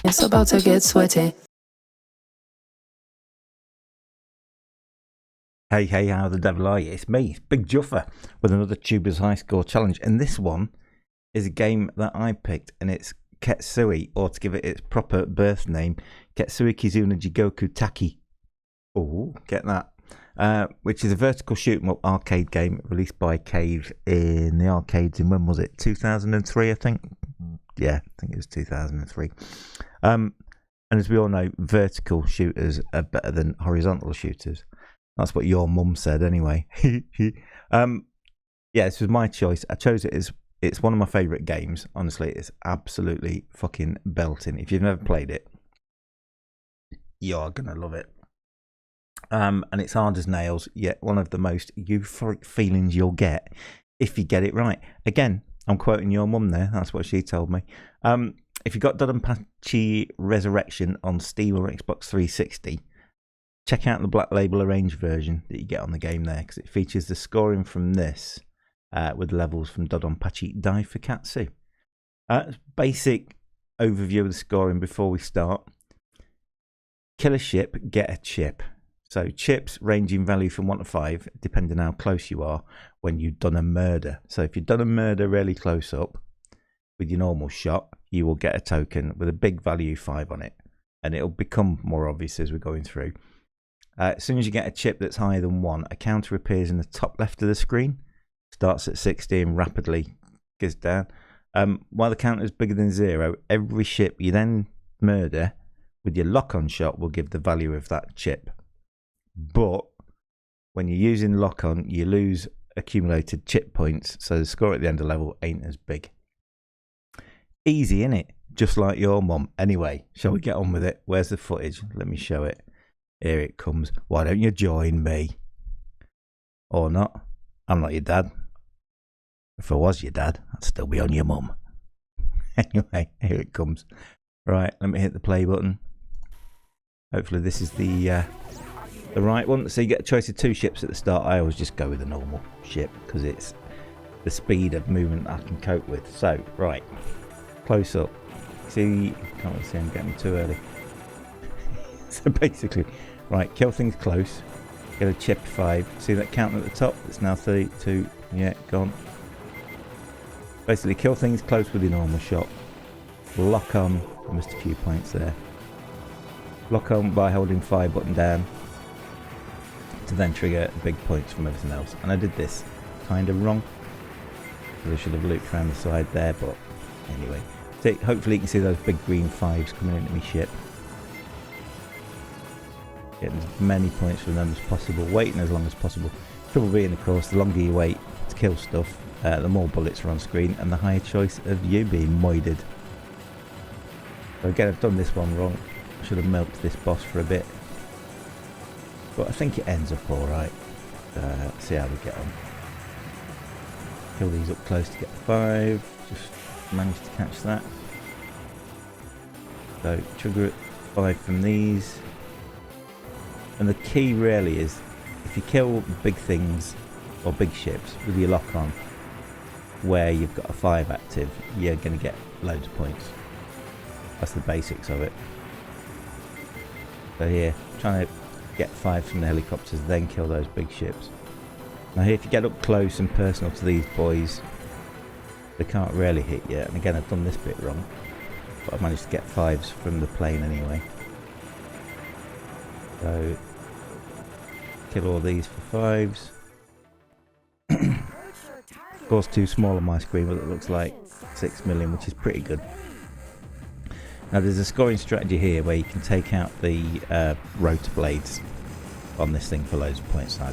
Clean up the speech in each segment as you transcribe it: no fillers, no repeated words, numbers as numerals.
It's about to get sweaty. Hey, how the devil are you? It's me, Big Juffer, with another Tubers High Score Challenge. And this one is a game that I picked, and it's Ketsui, or to give it its proper birth name, Ketsui Kizuna Jigoku Taki. Oh, get that. Which is a vertical shoot 'em up arcade game released by Cave in the arcades in, when was it? 2003, I think. Yeah, I think it was 2003. And as we all know, vertical shooters are better than horizontal shooters. That's what your mum said anyway. Yeah, this was my choice. I chose it as it's one of my favourite games. Honestly, it's absolutely fucking belting. If you've never played it, you're going to love it. And it's hard as nails, yet one of the most euphoric feelings you'll get if you get it right. Again, I'm quoting your mum there. That's what she told me. If you got Dodonpachi Resurrection on Steam or Xbox 360, check out the Black Label Arranged version that you get on the game there, because it features the scoring from this with levels from Dodonpachi Dai for Ketsui. Basic overview of the scoring before we start. Kill a ship, get a chip. So chips range in value from 1 to 5, depending how close you are when you've done a murder. So if you've done a murder really close up with your normal shot, you will get a token with a big value 5 on it. And it'll become more obvious as we're going through. As soon as you get a chip that's higher than 1, a counter appears in the top left of the screen. Starts at 60 and rapidly goes down. While the counter is bigger than 0, every ship you then murder with your lock-on shot will give the value of that chip. But when you're using lock-on, you lose accumulated chip points, so the score at the end of level ain't as big. Easy, innit? Just like your mum. Anyway, shall we get on with it? Where's the footage? Let me show it. Here it comes. Why don't you join me? Or not? I'm not your dad. If I was your dad, I'd still be on your mum. Anyway, here it comes. Right, let me hit the play button. Hopefully this is the right one. So you get a choice of 2 ships at the start. I always just go with a normal ship because it's the speed of movement I can cope with. So, right, close up. See, can't really see I'm getting too early. So basically, right, kill things close. Get a chip 5. See that counter at the top? It's now 32. Yeah, gone. Basically, kill things close with your normal shot. Lock on. I missed a few points there. Lock on by holding fire button down to then trigger big points from everything else. And I did this kind of wrong. I should have looped around the side there, but anyway. So hopefully you can see those big green 5s coming into my ship. Getting as many points from them as possible, waiting as long as possible. Trouble being, of course, the longer you wait to kill stuff, the more bullets are on screen and the higher choice of you being moided. So again, I've done this one wrong. I should have milked this boss for a bit. But I think it ends up alright. See how we get on. Kill these up close to get 5. Just managed to catch that. So trigger 5 from these. And the key really is, if you kill big things or big ships with your lock on, where you've got a 5 active, you're going to get loads of points. That's the basics of it. So here, trying to get 5 from the helicopters, then kill those big ships. Now here, if you get up close and personal to these boys, they can't really hit you. And again, I've done this bit wrong, but I've managed to get 5s from the plane anyway. So kill all these for 5s. Of course, too small on my screen, but it looks like 6 million, which is pretty good. Now there's a scoring strategy here where you can take out the rotor blades on this thing for loads of points. And I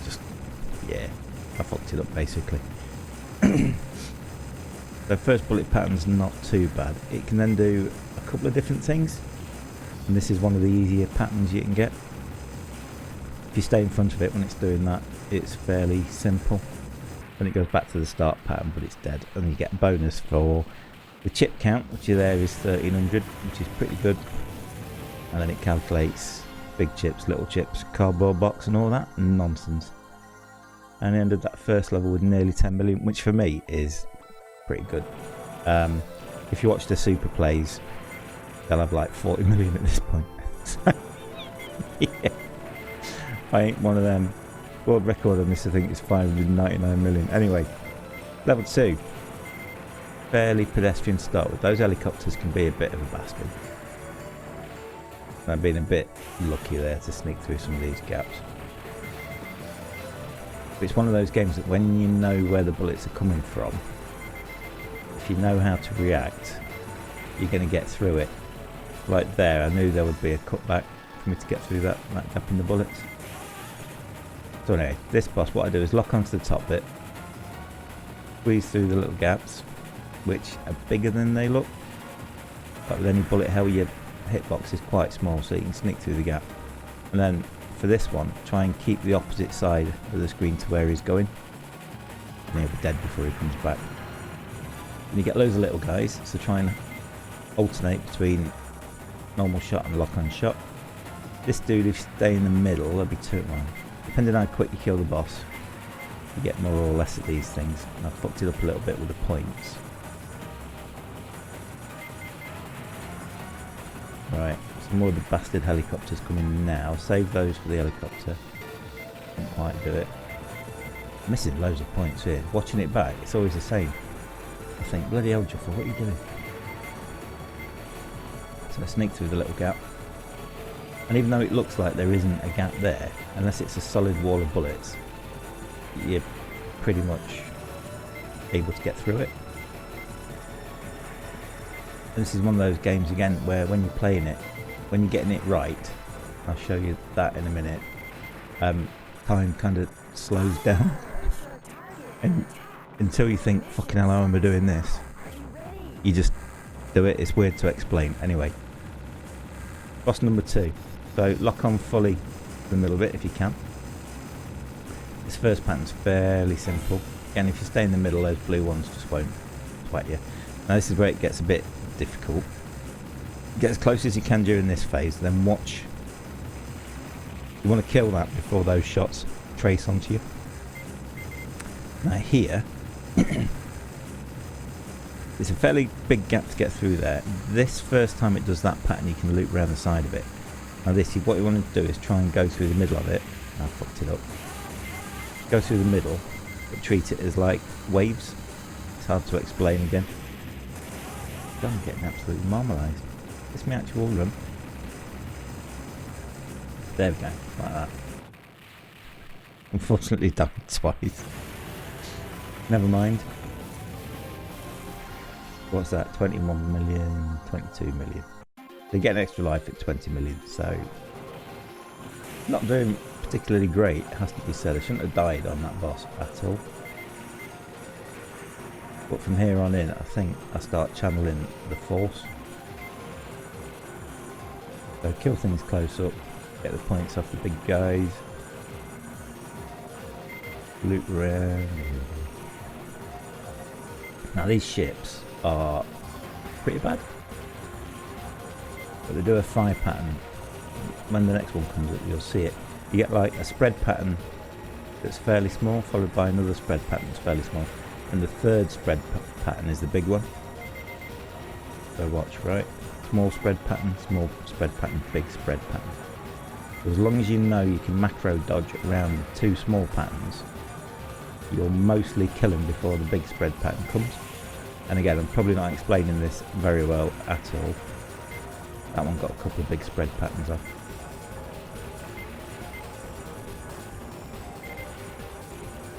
fucked it up basically. The first bullet pattern's not too bad. It can then do a couple of different things, and this is one of the easier patterns you can get. If you stay in front of it when it's doing that, it's fairly simple. Then it goes back to the start pattern, but it's dead, and you get a bonus for the chip count, which is there is 1300, which is pretty good. And then it calculates big chips, little chips, cardboard box and all that nonsense. And I ended that first level with nearly 10 million, which for me is pretty good. If you watch the super plays, They'll have like 40 million at this point. So, yeah. I ain't one of them. World record on this I think is 599 million. Anyway, level 2. Fairly pedestrian start with. Those helicopters can be a bit of a bastard. I've been a bit lucky there to sneak through some of these gaps. But it's one of those games that when you know where the bullets are coming from, if you know how to react, you're going to get through it. Like there, I knew there would be a cutback for me to get through that gap in the bullets. So anyway, this boss, what I do is lock onto the top bit, squeeze through the little gaps, which are bigger than they look. But with any bullet hell, your hitbox is quite small, so you can sneak through the gap. And then for this one, try and keep the opposite side of the screen to where he's going. And he'll be dead before he comes back. And you get loads of little guys, so try and alternate between normal shot and lock-on shot. This dude, if you stay in the middle, there'll be two. Well, depending on how quick you kill the boss, you get more or less of these things. And I've fucked it up a little bit with the points. Right, some more of the bastard helicopters coming now. Save those for the helicopter. Didn't quite do it. I'm missing loads of points here. Watching it back, it's always the same. I think, bloody hell, Juffer, what are you doing? So I sneak through the little gap. And even though it looks like there isn't a gap there, unless it's a solid wall of bullets, you're pretty much able to get through it. And this is one of those games again where when you're playing it, when you're getting it right, I'll show you that in a minute, time kind of slows down. And until you think, fucking hell, how am I doing this? You just do it. It's weird to explain. Anyway, boss number 2. So lock on fully the middle bit if you can. This first pattern's fairly simple. Again, if you stay in the middle, those blue ones just won't sweat you. Now this is where it gets a bit difficult. Get as close as you can during this phase, then watch. You want to kill that before those shots trace onto you. Now here, it's a fairly big gap to get through there. This first time it does that pattern, you can loop around the side of it. Now this, what you want to do is try and go through the middle of it. I fucked it up. Go through the middle, but treat it as like waves. It's hard to explain again. I'm getting absolutely marmalised. It's my actual run. There we go, like that. Unfortunately died twice. Never mind. What's that? 21 million, 22 million. They get an extra life at 20 million, so not doing particularly great, it has to be said. I shouldn't have died on that boss at all. But from here on in, I think I start channeling the force. So kill things close up, get the points off the big guys, loop around. Now these ships are pretty bad, but they do a 5 pattern. When the next one comes up, you'll see it. You get like a spread pattern that's fairly small, followed by another spread pattern that's fairly small. And the third spread pattern is the big one. So watch, right? Small spread pattern, big spread pattern. So as long as you know you can macro dodge around the 2 small patterns, you'll mostly kill them before the big spread pattern comes. And again, I'm probably not explaining this very well at all. That one got a couple of big spread patterns off.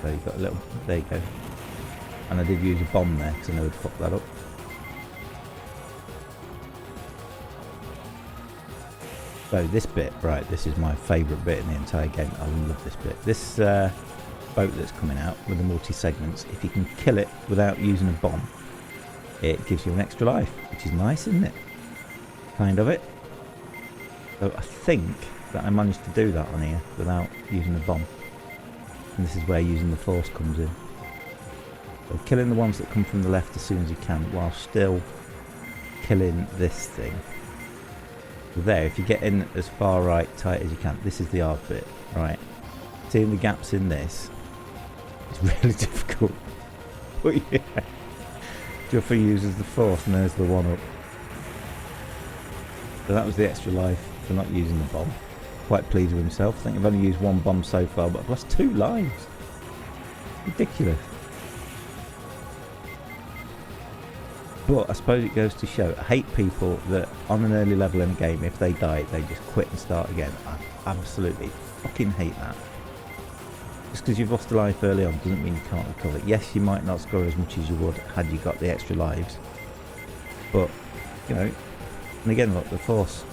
So you've got a little, there you go. And I did use a bomb there because I know I'd fuck that up. So this bit, right, this is my favourite bit in the entire game. I love this bit. This boat that's coming out with the multi-segments, if you can kill it without using a bomb, it gives you an extra life, which is nice, isn't it? Kind of it. So I think that I managed to do that on here without using a bomb. And this is where using the force comes in. So killing the ones that come from the left as soon as you can, while still killing this thing. So there, if you get in as far right, tight as you can, this is the hard bit, right? Seeing the gaps in this, it's really difficult. But yeah, Juffer uses the force and there's the one up. So that was the extra life for not using the bomb. Quite pleased with himself. I think I've only used one bomb so far, but I've lost 2 lives. Ridiculous. But I suppose it goes to show, I hate people that on an early level in a game, if they die, they just quit and start again. I absolutely fucking hate that. Just because you've lost a life early on doesn't mean you can't recover. Yes, you might not score as much as you would had you got the extra lives. But, you know, and again, look, the force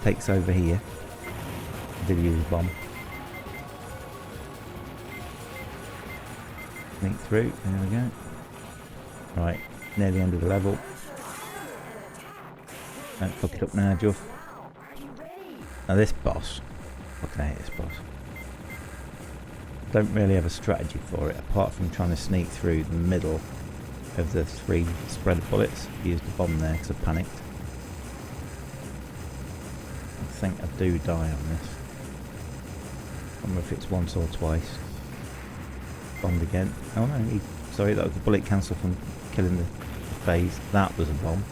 takes over here. I did use a bomb. Sneak through, there we go. Right, near the end of the level. Don't fuck it up now, Juff. Now this boss, fucking hate this boss. Don't really have a strategy for it, apart from trying to sneak through the middle of the 3 spread of bullets. Used the bomb there because I panicked. I think I do die on this. I don't know if it's once or twice. Bombed again. Oh no, sorry, that was the bullet cancel from killing the phase. That was a bomb.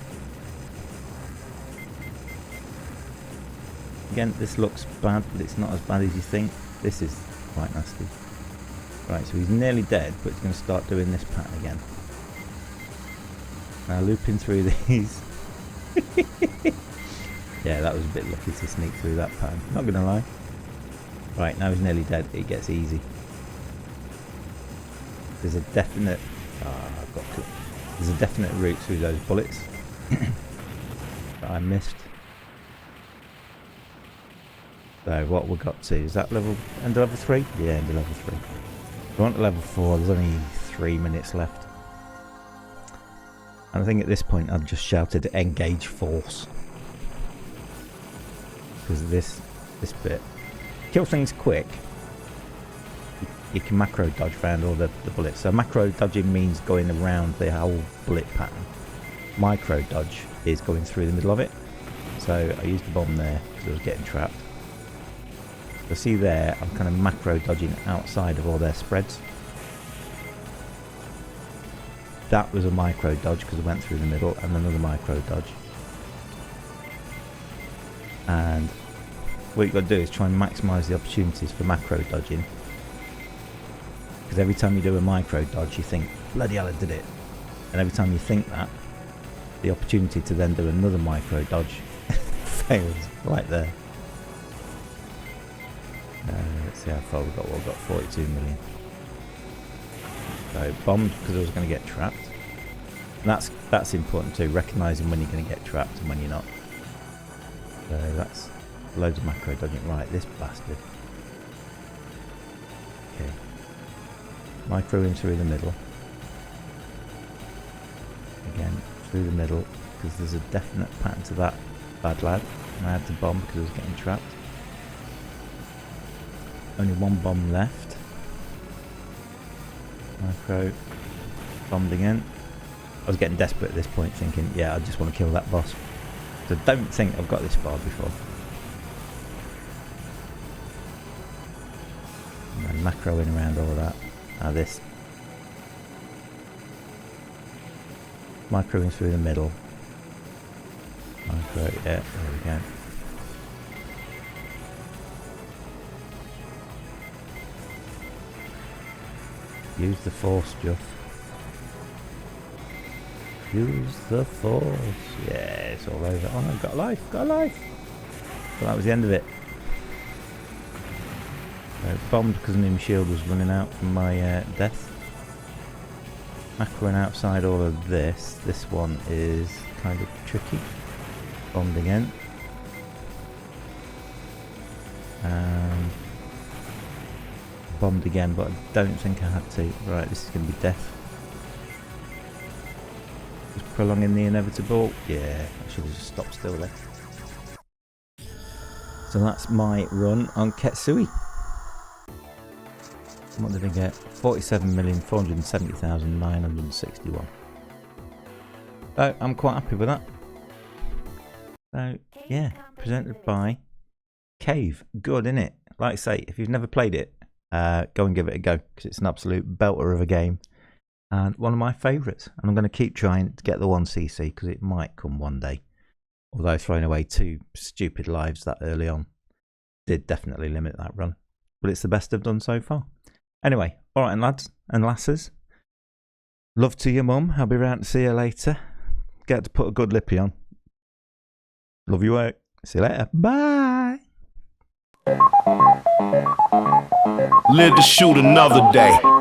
Again, this looks bad, but it's not as bad as you think. This is quite nasty. Right, so he's nearly dead, but he's going to start doing this pattern again. Now looping through these. Yeah, that was a bit lucky to sneak through that pattern. Not going to lie. Right, now he's nearly dead. It gets easy. There's a definite... There's a definite route through those bullets that I missed. So what we got to, is that level, end of level 3? Yeah, end of level 3. We're on to level 4, there's only 3 minutes left. And I think at this point I've just shouted engage force. Because this bit, kill things quick, you can macro dodge around all the bullets. So macro dodging means going around the whole bullet pattern. Micro dodge is going through the middle of it. So I used the bomb there because I was getting trapped. So see there, I'm kind of macro dodging outside of all their spreads. That was a micro dodge because I went through the middle, and another micro dodge. And what you've got to do is try and maximise the opportunities for macro dodging. Because every time you do a micro dodge, you think, bloody hell, I did it. And every time you think that, the opportunity to then do another micro dodge fails right there. Let's see how far we've got. Well, we've got 42 million. So bombed because I was going to get trapped. And that's important too, recognising when you're going to get trapped and when you're not. So that's loads of macro dodging. Right, this bastard. Okay. Micro in through the middle. Again, through the middle, because there's a definite pattern to that bad lad. And I had to bomb because I was getting trapped. Only one bomb left. Micro. Bombed again. I was getting desperate at this point, thinking, yeah, I just want to kill that boss. So I don't think I've got this far before. And then macroing around all of that. Now this. Microing through the middle. Micro, yeah, there we go. Use the force, Juff. Use the force. Yeah, it's all over. Oh, I've got a life, got a life. So that was the end of it. Bombed because my shield was running out from my death. Macroing outside all of this. This one is kind of tricky. Bombed again. Bombed again, but I don't think I had to. Right, this is going to be death. Just prolonging the inevitable. Yeah, I should have just stopped still there. So that's my run on Ketsui. What did I get? 47,470,961. So I'm quite happy with that. So yeah, presented by Cave. Good, innit? Like I say, if you've never played it, go and give it a go, because it's an absolute belter of a game and one of my favourites. And I'm going to keep trying to get the 1cc because it might come one day. Although throwing away 2 stupid lives that early on did definitely limit that run. But it's the best I've done so far. Anyway, alright, and lads and lasses. Love to your mum. I'll be round to see you later. Get to put a good lippy on. Love your work. See you later. Bye. Live to shoot another day.